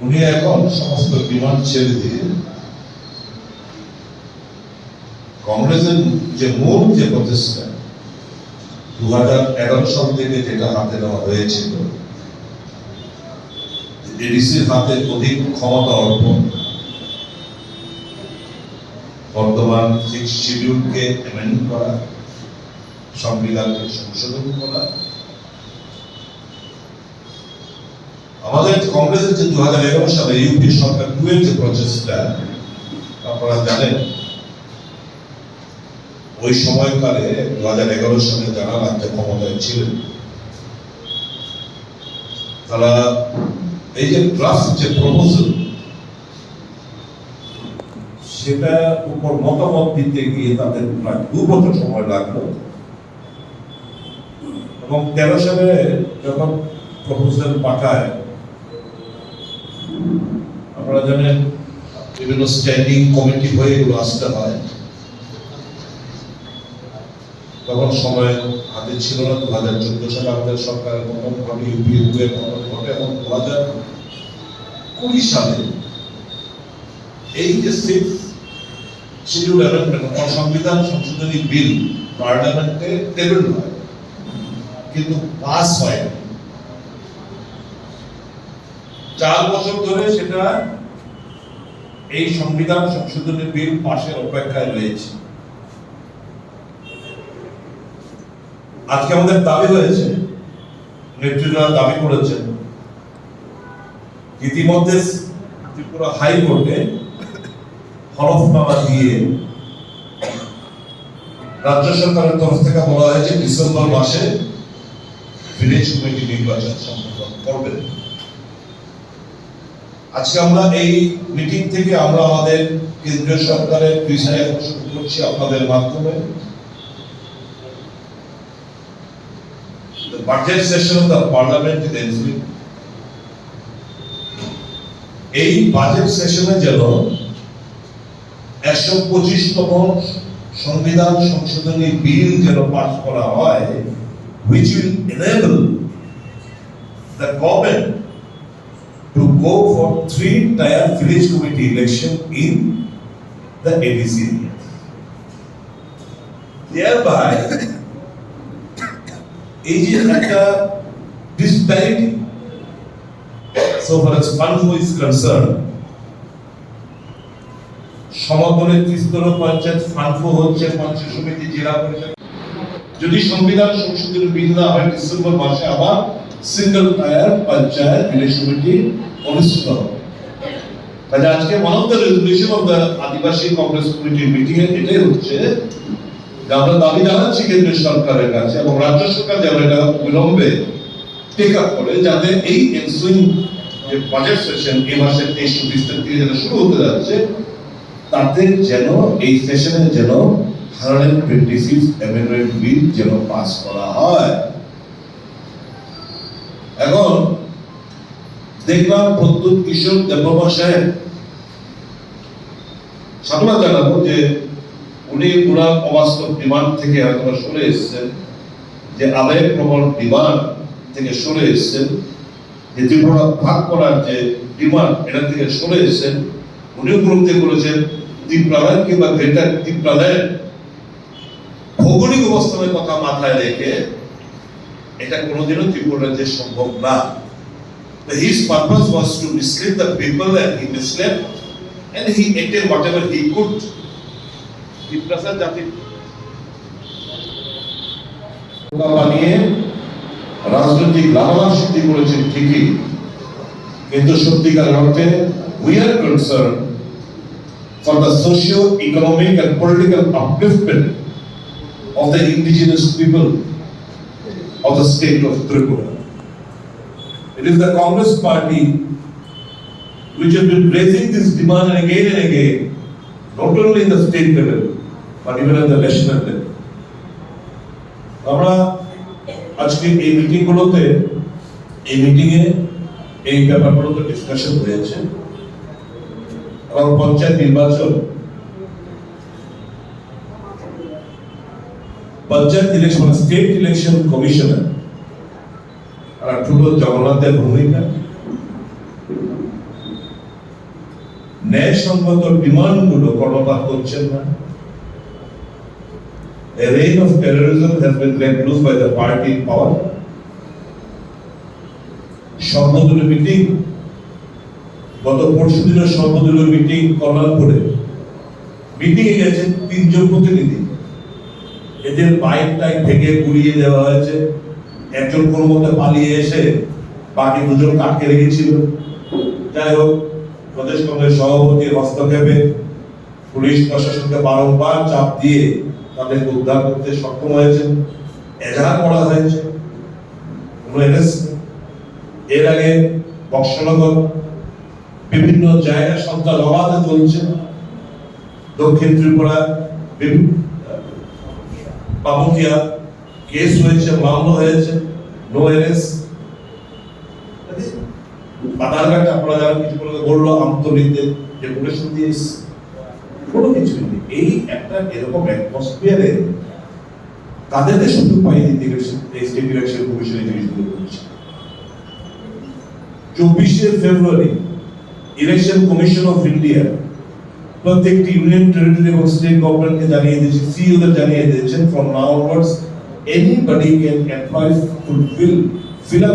উনি এখন সমস্ত ডিমান্ড ছেড়ে দিয়ে কংগ্রেসের যে মূল যে প্রচেষ্টা 2011 সাল থেকে যেটা হাতে নেওয়া হয়েছিল, এডিসির হাতে অধিক ক্ষমতা অর্পণ, বর্তমান 6 শিডিউলকে অ্যামেন্ড করা, সংবিধানকে সংশোধন করা, আমাদের কংগ্রেসের যে 2011 সালে ইউপি সরকার 2 এর যে প্রচেষ্টা আপনারা জানেন, ওই সময়কালে 2011 সালে যারা রাজ্য ক্ষমতায় ছিলেন তারা এই যে ড্রাফট যে প্রপোজাল সেটা উপর মতামত দিতে গিয়ে তাদের প্রায় 2 বছর সময় লাগলো এবং 13 সালে যখন প্রপোজাল পাঠায়, আপনারা জানেন বিভিন্ন স্ট্যান্ডিং কমিটি হয়ে এগুলো আসতে হয়, তখন সময় হাতে ছিল না। 2014 সালে আমাদের সরকারের পতন ঘটে, ইউপিএ এর পতন ঘটে এবং 2020 সালে এই যে 6 শিডিউল অ্যামেন্ডমেন্ট সংবিধান সংশোধনী বিল পার্লামেন্টে টেবিল হয় কিন্তু পাস হয় না। 4 বছর ধরে সেটা এই সংবিধান সংশোধনী বিল পাশের অপেক্ষায় রয়েছে। আজকে আমাদের দাবি হয়েছে, নেতৃত্বরা দাবি করেছেন, ইতিমধ্যে ত্রিপুরা হাইকোর্টে হলফনামা দিয়ে রাজ্য সরকারের তরফ থেকে বলা হয়েছে ডিসেম্বর মাসে ভিলেজ কমিটি নির্বাচন সম্পন্ন করবেন। আজকে আমরা এই মিটিং থেকে আমরা আমাদের কেন্দ্রীয় সরকারের দৃষ্টি আকর্ষণ করছি আপনাদের মাধ্যমে। The budget session of the parliament is ensuing. এই বাজেট সেশনে যেন 125তম সংবিধান সংশোধনী বিল যেন পাস করা হয়, which will enable the government to go for 3-tier village committee election in the ADC area. Thereby, এই যে একটা disparity so far as fund flow is concerned, সমতলে ত্রিস্তর পঞ্চায়েত ফান্ড ফ্লো হচ্ছে, পঞ্চায়েত সমিতি, জেলা পরিষদ। যদি সংবিধান সংশোধনী বিল না হয় ডিসেম্বর মাসে আবার single tier panchayat village committee অনুষ্ঠিত হবে। কাজে আজকে one of the resolution of the Adivasi Congress কমিটির মিটিং এ এটাই হচ্ছে যে আমরা দাবি জানাচ্ছি কেন্দ্রীয় সরকারের কাছে এবং রাজ্য সরকার যেন এটা বিলম্বে টেক আপ করে, যাতে এই এনসুইং যে বাজেট সেশন এই মাসের 23-24 তারিখ থেকে যেটা শুরু হতে যাচ্ছে, তাতে যেন এই সেশনে যেন 126 অ্যামেন্ডমেন্ট বিল যেন পাস করা হয়। এখন দেখলাম প্রদ্যুৎ কিশোর দেববর্মা সাহেব, সাধুবাদ জানাবো যে উনি পুরা অবাস্তব ডিমান্ড থেকে হয়তো সরে এসেছেন, যে আদায় প্রবল ডিমান্ড থেকে সরে এসেছেন, যে ত্রিপুরা ভাগ করার যে ডিমান্ড এটা থেকে সরে এসেছেন। উনি উপলব্ধি করেছেন ত্রিপুরাল্যান্ড কিংবা গ্রেটার ত্রিপুরাল্যান্ড ভৌগোলিক অবস্থানের কথা মাথায় রেখে এটা কোনোদিনও ত্রিপুরা রাজ্যে সম্ভব না। His purpose was to mislead the people and he misled and he acted whatever he could. Tripura জাতি বানিয়ে রাজনৈতিক লাভালাভ সিদ্ধি করেছেন ঠিকই, কিন্তু সত্যিকার অর্থে we are concerned for the socio-economic and political upliftment of the indigenous people of the state of Tripura. It is the Congress party which has been raising this demand again and again, not only in the state level but even at the national level. আমরা আজকে এই মিটিংগুলোতে এই ব্যাপারগুলোতে discussion হয়েছে এবং পঞ্চায়েত নির্বাচন, panchayat election, state election commissioner আর ঠুলো জগন্নাথের ভূমিকা ন্যায়সঙ্গত ডিমান্ডগুলো কর্ণপাত করছেন না। A reign of terrorism has been let loose by the party in power. সর্বদলীয় মিটিং, গত পরশু দিনের সর্বদলীয় মিটিং কল্যাণপুরে মিটিং এ গেছে 3 জন প্রতিনিধি, এদের বাইক টাইক ভেঙে গুড়িয়ে দেওয়া হয়েছে। একজন কোনো মতে পালিয়ে এসে বাকি 2 জন আটকে রেখেছিল। যাই হোক, প্রদেশ কংগ্রেস সভাপতির হস্তক্ষেপে পুলিশ প্রশাসনকে বারংবার চাপ দিয়ে তাদেরকে উদ্ধার করতে সক্ষম হয়েছে। এজাহার করা হয়েছে, কোনো অ্যারেস্ট। এর আগে বক্সনগর বিভিন্ন জায়গায় সন্ত্রাস অবাধে চলছে। দক্ষিণ ত্রিপুরা বাবুকিয়া কেস হয়েছে, মামলা হয়েছে, নো অ্যারেস্ট। বাধারঘাট আপনারা যারা কিছু করে বললো আমতলিতে ডেপুটেশন দিয়ে কোনো কিছু নেই। এই একটা এরকম অ্যাটমসফিয়ারে তাদেরকে সুযোগ পাইয়ে দিতে গেছে স্টেট ইলেকশন কমিশন এই জিনিসগুলো করছে। 24শে ফেব্রুয়ারি ইলেকশন কমিশন অফ ইন্ডিয়া প্রত্যেকটি ইউনিয়ন টেরিটরি এবং স্টেট গভর্নমেন্টকে জানিয়ে দিয়েছে, সিইওদের জানিয়ে দিয়েছেন, from now onwards anybody can apply fulfil feel